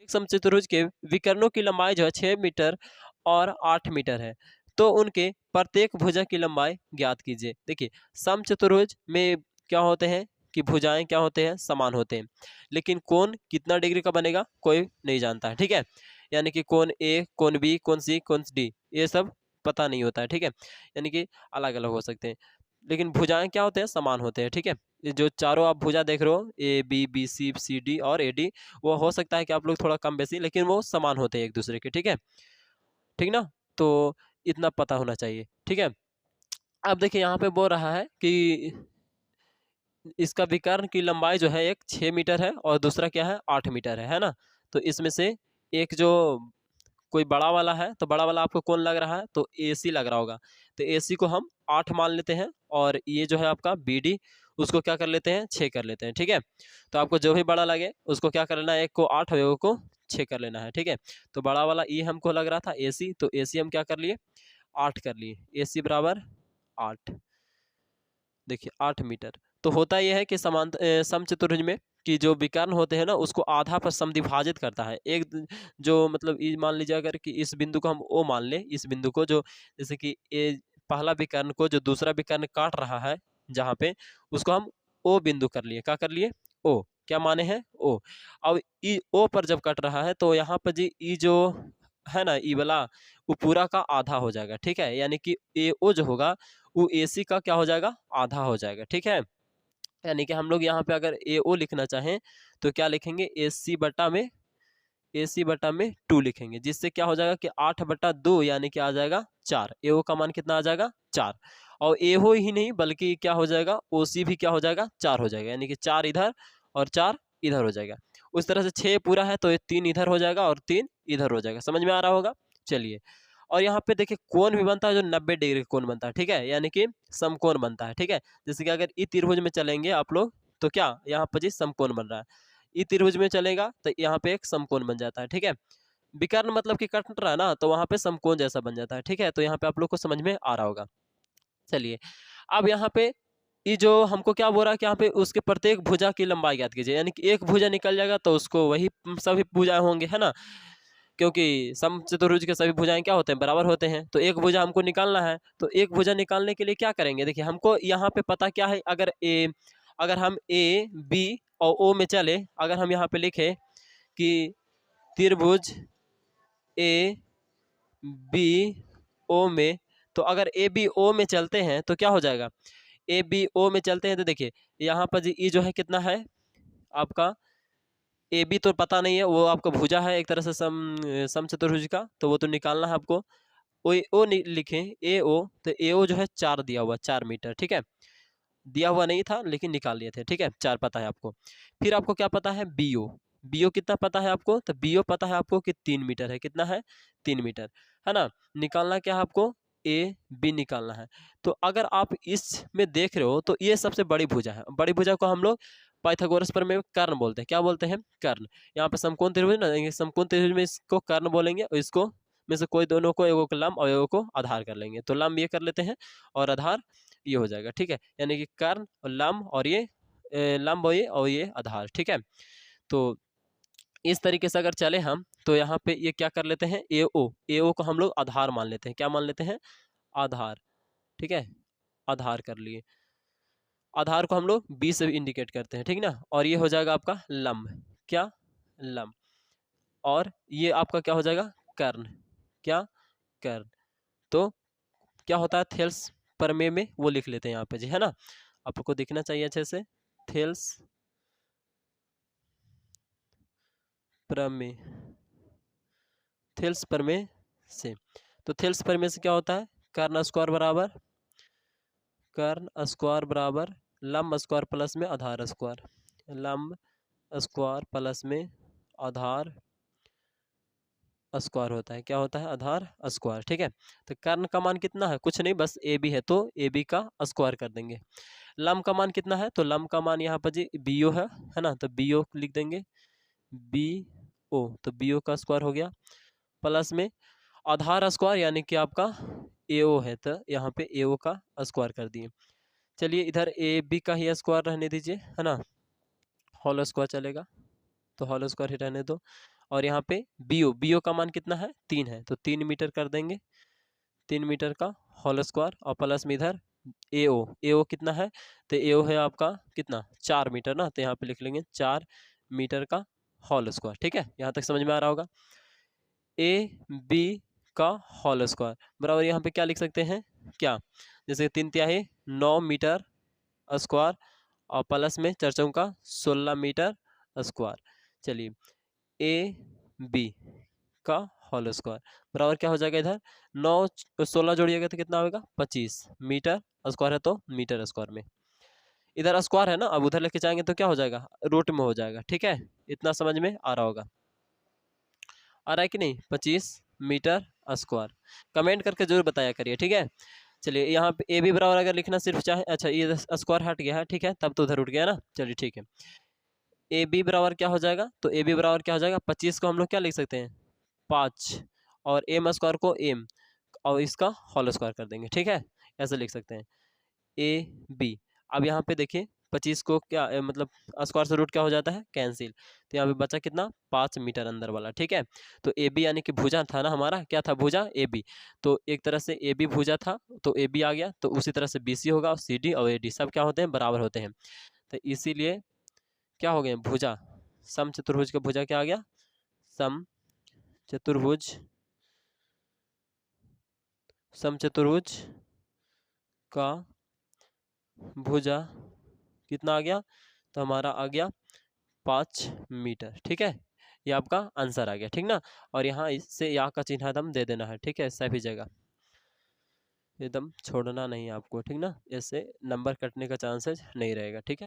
एक समचतुर्भुज के विकर्णों की लंबाई जो है 6 मीटर और 8 मीटर है, तो उनके प्रत्येक भुजा की लंबाई ज्ञात कीजिए। देखिए समचतुर्भुज में क्या होते हैं कि भुजाएं क्या होते हैं, समान होते हैं, लेकिन कोण कितना डिग्री का बनेगा कोई नहीं जानता है, ठीक है। यानी कि कोण ए, कोण बी, कोण सी, कोण डी, ये सब पता नहीं होता है, ठीक है। यानी कि अलग अलग हो सकते हैं, लेकिन भुजाएं क्या होते हैं, समान होते हैं, ठीक है। ये जो चारों आप भुजा देख रहे हो, A B, B C, C D और ए डी, वो हो सकता है कि आप लोग थोड़ा कम बेसी, लेकिन वो समान होते हैं एक दूसरे के, ठीक है। ठीक ना, तो इतना पता होना चाहिए, ठीक है। अब देखिए यहाँ पे बोल रहा है कि इसका विकर्ण की लंबाई जो है एक 6 मीटर है और दूसरा क्या है, 8 मीटर है ना। तो इसमें से एक जो कोई बड़ा वाला है, तो बड़ा वाला आपको कौन लग रहा है, तो ए सी लग रहा होगा। तो ए सी को हम 8 मान लेते हैं, और ये जो है आपका बी डी, उसको क्या कर लेते हैं, 6 कर लेते हैं, ठीक है। तो आपको जो भी बड़ा लगे उसको क्या कर लेना है, एक को 8 और एक को 6 कर लेना है, ठीक है। तो बड़ा वाला ई हमको लग रहा था ए सी, तो ए सी हम क्या कर लिए, 8 कर लिए, ए सी बराबर 8। देखिए 8 मीटर। तो होता यह है कि समचतुर्भुज में कि जो विकर्ण होते हैं ना, उसको आधा पर समद्विभाजित करता है। जो मतलब ये मान लीजिए अगर कि इस बिंदु को हम ओ मान ले, इस बिंदु को जो जैसे कि ए पहला विकर्ण को जो दूसरा विकर्ण काट रहा है जहाँ पे, उसको हम ओ बिंदु कर लिए, क्या कर लिए, ओ, क्या माने हैं, ओ। अब ई ओ पर जब कट रहा है तो यहाँ पर जी ई जो है ना, ई वाला, वो पूरा का आधा हो जाएगा, ठीक है। यानी कि ए ओ जो होगा वो ए सी का क्या हो जाएगा, आधा हो जाएगा, ठीक है। यानी कि हम लोग यहाँ पे अगर ए ओ लिखना चाहें तो क्या लिखेंगे, ए सी बटा में 2 लिखेंगे, जिससे क्या हो जाएगा कि 8/2 यानी कि आ जाएगा 4। ए ओ का मान कितना आ जाएगा, 4। और ए हो ही नहीं बल्कि क्या हो जाएगा, ओ सी भी क्या हो जाएगा, 4 हो जाएगा। यानी कि 4 इधर और 4 इधर हो जाएगा। उस तरह से 6 पूरा है तो ये 3 इधर हो जाएगा और 3 इधर हो जाएगा। समझ में आ रहा होगा। चलिए, और यहाँ पे देखिए कोण भी बनता है जो 90 डिग्री का कोण बनता है, ठीक है। यानी कि समकोण बनता है, ठीक है। जैसे कि अगर ई त्रिभुज में चलेंगे आप लोग तो क्या यहाँ पर जी समकोण बन रहा है, ई त्रिभुज में चलेगा तो यहाँ पे एक समकोण बन जाता है, ठीक है। विकर्ण मतलब कि कट रहा है ना, तो वहां पे समकोण जैसा बन जाता है, ठीक है। तो यहाँ पे आप लोग को समझ में आ रहा होगा। चलिए, अब यहाँ पे ये जो हमको क्या बोल रहा है कि यहाँ पे उसके प्रत्येक भुजा की लंबाई ज्ञात कीजिए। यानी कि एक भुजा निकल जाएगा तो उसको वही सभी भुजाएं होंगे, है ना, क्योंकि समचतुर्भुज के सभी भुजाएं क्या होते हैं, बराबर होते हैं। तो एक भुजा हमको निकालना है, तो एक भुजा निकालने के लिए क्या करेंगे, देखिए हमको यहाँ पे पता क्या है, अगर हम ए बी और ओ में चले, अगर हम यहाँ पे लिखे कि त्रिभुज ए बी ओ में, तो अगर ए बी ओ में चलते हैं तो क्या हो जाएगा, ए बी ओ में चलते हैं तो देखिए यहाँ पर ई जो है कितना है आपका, ए बी तो पता नहीं है, वो आपका भुजा है एक तरह से समचतुर्भुज का, तो वो तो निकालना है आपको। ओ लिखें ए ओ, तो ए ओ जो है 4 दिया हुआ, 4 मीटर, ठीक है। दिया हुआ नहीं था लेकिन निकाल लिए थे, ठीक है। 4 पता है आपको। फिर आपको क्या पता है, बी ओ, बी ओ कितना पता है आपको, तो बी ओ पता है आपको कि 3 मीटर है, कितना है, 3 मीटर, है ना। निकालना क्या है आपको, ए बी निकालना है। तो अगर आप इसमें देख रहे हो तो ये सबसे बड़ी भुजा है, बड़ी भुजा को हम लोग पाइथागोरस प्रमेय में कर्ण बोलते हैं, क्या बोलते हैं, कर्ण। यहाँ पे समकोण त्रिभुज ना, ये समकोण त्रिभुज में इसको कर्ण बोलेंगे, और इसको में से कोई दोनों को, एगो को लंब और एगो को आधार कर लेंगे। तो लंब ये कर लेते हैं और आधार ये हो जाएगा, ठीक है। यानी कि कर्ण और लंब, और ये लंब और ये आधार, ठीक है। तो इस तरीके से अगर चले हम तो यहाँ पे ये क्या कर लेते हैं, ए ओ को हम लोग आधार मान लेते हैं, क्या मान लेते हैं, आधार, ठीक है। आधार कर लिए, आधार को हम लोग बी से इंडिकेट करते हैं, ठीक ना। और ये हो जाएगा आपका लंब, क्या, लंब। और ये आपका क्या हो जाएगा, कर्ण, क्या, कर्ण। तो क्या होता है, थेल्स प्रमेय में वो लिख लेते हैं यहाँ पे जी, है ना। आपको दिखना चाहिए अच्छे से, थेल्स प्रमेय, थेल्स प्रमेय से। तो थेल्स प्रमेय से क्या होता है, कर्ण स्क्वायर बराबर लंब स्क्वायर प्लस में आधार स्क्वायर, लंब स्क्वायर प्लस में आधार स्क्वायर होता है, क्या होता है, आधार स्क्वायर, ठीक है। तो कर्ण का मान कितना है, कुछ नहीं, बस ए बी है तो ए बी का स्क्वायर कर देंगे। लंब का मान कितना है, तो लंब का मान यहाँ पर जी बी ओ है ना, तो बी ओ लिख देंगे, बी ओ, तो बी ओ का स्क्वायर हो गया, प्लस में आधार स्क्वायर यानी कि आपका ए ओ है, तो यहाँ पे ए ओ का स्क्वायर कर दिए। चलिए इधर ए बी का ही स्क्वायर रहने दीजिए, है ना, होल स्क्वायर चलेगा, तो होल स्क्वायर ही रहने दो। और यहाँ पे BO का मान कितना है 3 है, तो 3 मीटर कर देंगे, 3 मीटर का होल स्क्वायर, और प्लस में इधर AO कितना है, तो AO है आपका कितना 4 मीटर ना, तो यहाँ पे लिख लेंगे 4 मीटर का होल स्क्वायर। ठीक है, यहाँ तक समझ में आ रहा होगा। AB का होल स्क्वायर बराबर यहाँ पे क्या लिख सकते हैं, क्या, जैसे 3 तिहाई 9 मीटर स्क्वायर और प्लस में 4 चौका 16 मीटर स्क्वायर। चलिए AB का होल स्क्वायर बराबर क्या हो जाएगा, इधर 9 16 जोड़िएगा तो कितना होगा 25 मीटर स्क्वायर है, तो मीटर स्क्वायर में, इधर स्क्वायर है ना, अब उधर लेके जाएंगे तो क्या हो जाएगा रूट में हो जाएगा। ठीक है, इतना समझ में आ रहा होगा, आ रहा है कि नहीं, 25 मीटर स्क्वायर। कमेंट करके जरूर बताया करिए। ठीक है, चलिए यहाँ पे AB बराबर अगर लिखना सिर्फ चाहे, अच्छा ये स्क्वायर हट गया है, ठीक है, तब तो उधर उठ गया ना, चलिए ठीक है। AB बराबर क्या हो जाएगा, तो AB बराबर क्या हो जाएगा 25 को हम लोग क्या लिख सकते हैं 5, और M स्क्वायर को M और इसका होल स्क्वायर कर देंगे। ठीक है, ऐसे लिख सकते हैं AB। अब यहाँ पे देखिए 25 को क्या मतलब स्क्वायर से रूट क्या हो जाता है कैंसिल, तो यहाँ पे बचा कितना 5 मीटर अंदर वाला। ठीक है, तो AB यानी कि भुजा था ना हमारा, क्या था भुजा AB, तो एक तरह से AB भुजा था तो AB आ गया, तो उसी तरह से BC होगा और CD और AD सब क्या होते हैं बराबर होते हैं, तो इसीलिए क्या हो गए भुजा, सम चतुर्भुज का भुजा क्या आ गया, सम चतुर्भुज, सम चतुर्भुज का भुजा कितना आ गया, तो हमारा आ गया 5 मीटर। ठीक है, ये आपका आंसर आ गया, ठीक ना, और यहाँ इससे या का चिन्ह एकदम दे देना है। ठीक है, सभी जगह एकदम छोड़ना नहीं आपको, ठीक ना, इससे नंबर कटने का चांसेस नहीं रहेगा। ठीक है।